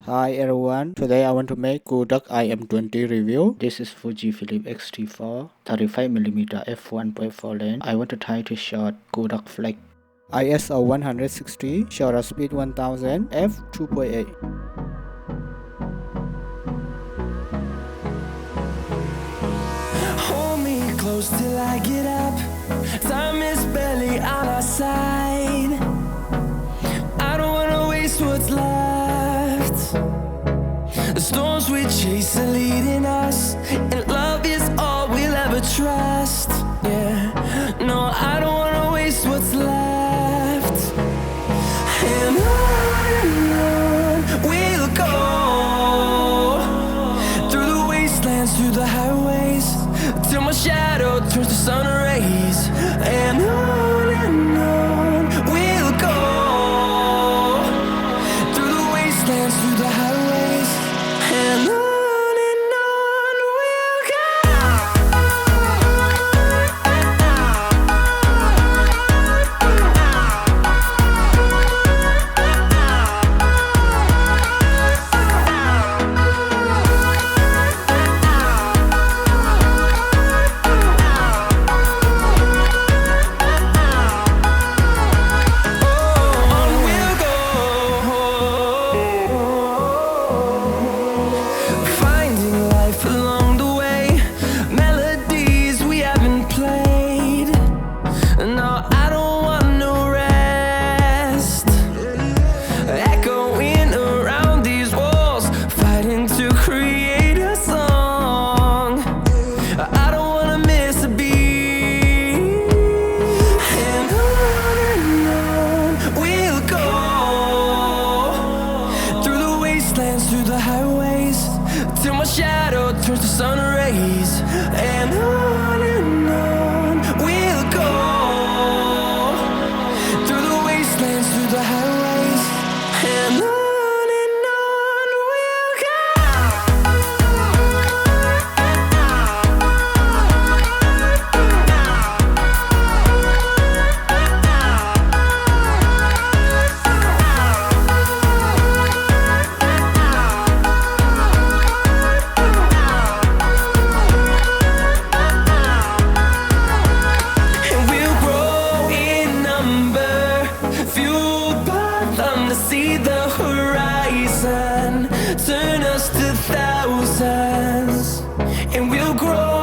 Hi everyone, today I want to make godox im20 review. This is Fujifilm X-T4 35mm f1.4 lens. I want to try to shot godox flex. ISO 160, shutter speed 1000, f2.8. Hold me close till I get up. Time is barely on our side. I don't wanna waste what's left. The storms we chase are leading us, and love is all we'll ever trust. Yeah, no, I don't wanna waste what's left. And on we'll go, through the wastelands, through the highways, till my shadow turns to sun rays. And on we'll go, through the wastelands, through the highways, and on we'll go. Through the highways, till my shadow turns to sun rays. And on we'll go, through the wastelands, through the highways, and on we'll go. See the horizon turn us to thousands, and we'll grow